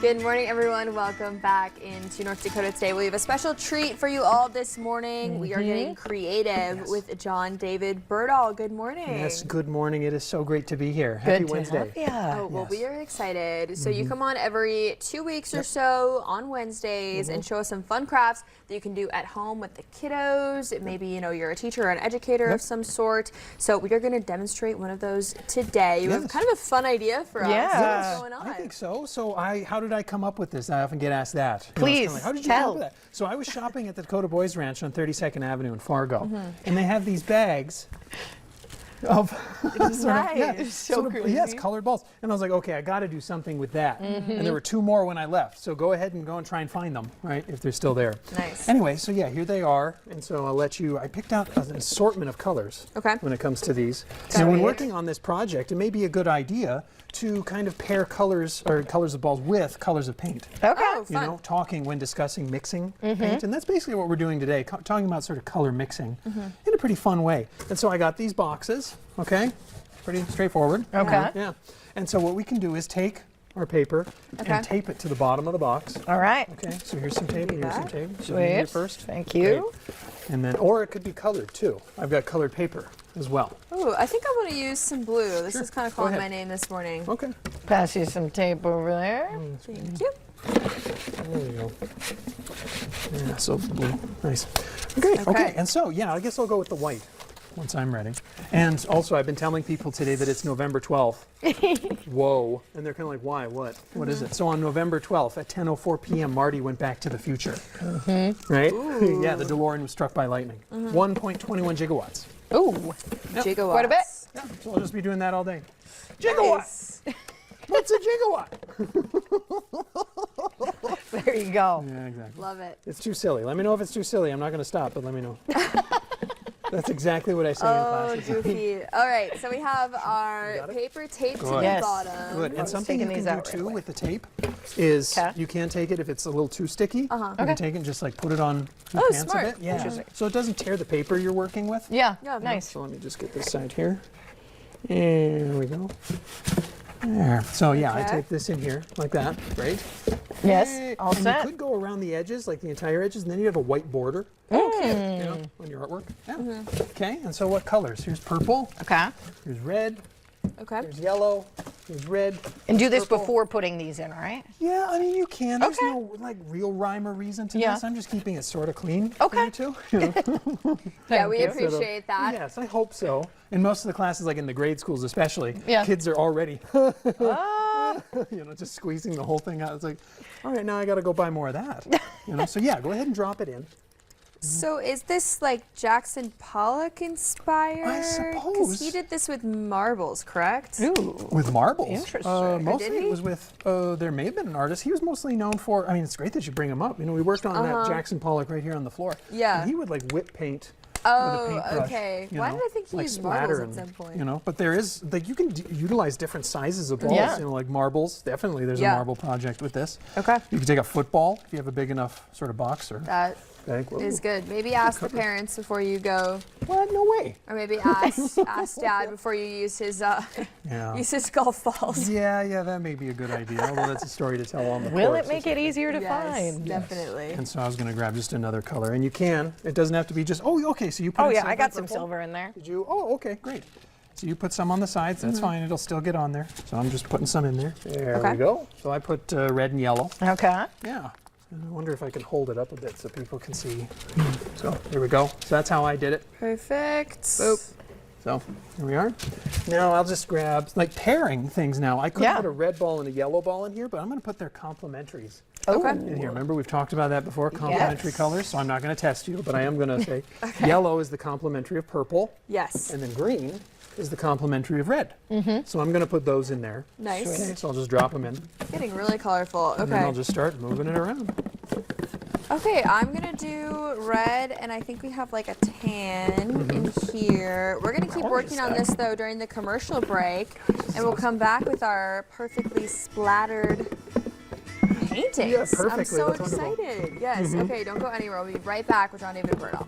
Good morning, everyone. Welcome back into North Dakota today. We have a special treat for you all this morning. We are getting creative with John David Berdahl. Good morning. Yes, good morning. It is so great to be here. Happy Wednesday. Oh, well, we are excited. So you come on every 2 weeks or so on Wednesdays and show us some fun crafts that you can do at home with the kiddos. Maybe, you know, you're a teacher or an educator of some sort. So we are going to demonstrate one of those today. You have kind of a fun idea for us. What's going on? I think so. So how did I come up with this? I often get asked that. Please, like, how did you come up with that? So I was shopping at the Dakota Boys Ranch on 32nd Avenue in Fargo, and they have these bags of colored balls. And I was like, okay, I got to do something with that. And there were 2 more when I left. So go ahead and try and find them, right, if they're still there. Nice. Anyway, so yeah, here they are. And so I'll let you, I picked out an assortment of colors when it comes to these. So when working on this project, it may be a good idea to kind of pair colors or colors of balls with colors of paint. Okay. Oh, You know, talking when discussing mixing paint. And that's basically what we're doing today, talking about sort of color mixing in a pretty fun way. And so I got these boxes, okay? Pretty straightforward. Okay. Yeah. And so what we can do is take our paper and tape it to the bottom of the box. All right. Okay, so here's some tape, here's some tape. So Sweet. here first. Thank you. Great. And then, or it could be colored too. I've got colored paper as well. Ooh, I think I'm going to use some blue. This is kind of calling ahead. my name this morning. Okay. Pass you some tape over there. Thank you. There we go. Yeah, so blue. Nice. Great. Okay. And so, yeah, I guess I'll go with the white once I'm ready. And also, I've been telling people today that it's November 12th. Whoa. And they're kind of like, why? What? What is it? So on November 12th at 10:04 p.m., Marty went back to the future. Right? Yeah, the DeLorean was struck by lightning. 1.21 gigawatts. Ooh. Gigawatts. Quite a bit. Yeah, so I'll just be doing that all day. Gigawatt! What's a gigawatt? There you go. Yeah, exactly. Love it. It's too silly. Let me know if it's too silly. I'm not going to stop, but let me know. That's exactly what I say in classes. Oh, goofy. All right, so we have our paper taped to the bottom. Good. And something you can do too with the tape is you can take it if it's a little too sticky. You can take it and just like put it on your pants smart. a bit. Yeah. So it doesn't tear the paper you're working with. Yeah. Yeah, Nice. So let me just get this side here. There we go. There. So yeah, I take this in here like that. Right? Yes. All and set. you could go around the edges, like the entire edges, and then you have a white border. You know, on your artwork. Yeah. Okay. And so what colors? Here's purple. Okay. Here's red. Okay. There's yellow. There's red. And do this before putting these in, right? Yeah, I mean you can. There's no like real rhyme or reason to this. I'm just keeping it sort of clean. Okay. For you two, you know? Yeah, we appreciate that. Yes, I hope so. In most of the classes, like in the grade schools especially, Yeah. kids are already, you know, just squeezing the whole thing out. It's like, all right, now I got to go buy more of that. You know, so yeah, go ahead and drop it in. So is this like Jackson Pollock inspired? I suppose. Because he did this with marbles, correct? Ooh. With marbles. Interesting. Mostly Did he? it was with, there may have been an artist. He was mostly known for, I mean, it's great that you bring him up. You know, we worked on that Jackson Pollock right here on the floor. Yeah. And he would like whip paint. Oh, with a paintbrush, okay. you Why know, did I think he like used marbles splatter at some point? You know, but there is, like, you can utilize different sizes of balls. Yeah. You know, like marbles. Definitely, there's a marble project with this. Okay. You can take a football if you have a big enough sort of box or That bag. Whoa. is good. Maybe ask the parents before you go, What? No way. or maybe ask Dad before you use his use his golf balls. Yeah, that may be a good idea. Although that's a story to tell on the Will course. it make it easier to Yes, find? definitely. And so I was going to grab just another color, and you can. It doesn't have to be just. Oh, okay. So you put. Oh in yeah, silver I got and some purple? silver in there. Did you? Oh, okay, great. So you put some on the sides. That's fine. It'll still get on there. So I'm just putting some in there. There we go. So I put red and yellow. Okay. Yeah. And I wonder if I can hold it up a bit so people can see. So there we go. So that's how I did it. Perfect. Boop. So here we are. Now I'll just grab, like pairing things now. I could put a red ball and a yellow ball in here, but I'm going to put their complementaries in here. Remember, we've talked about that before, complementary colors. So I'm not going to test you, but I am going to say yellow is the complementary of purple. Yes. And then green is the complementary of red. So I'm going to put those in there. Nice. Okay, so I'll just drop them in. Getting really colorful. And then I'll Okay. just start moving it around. Okay, I'm gonna do red, and I think we have like a tan in here. We're gonna keep working on this though during the commercial break, and we'll come back with our perfectly splattered paintings. Yeah, perfectly. I'm so That's wonderful. excited. Yes. Okay, don't go anywhere. We'll be right back with John David Berdahl.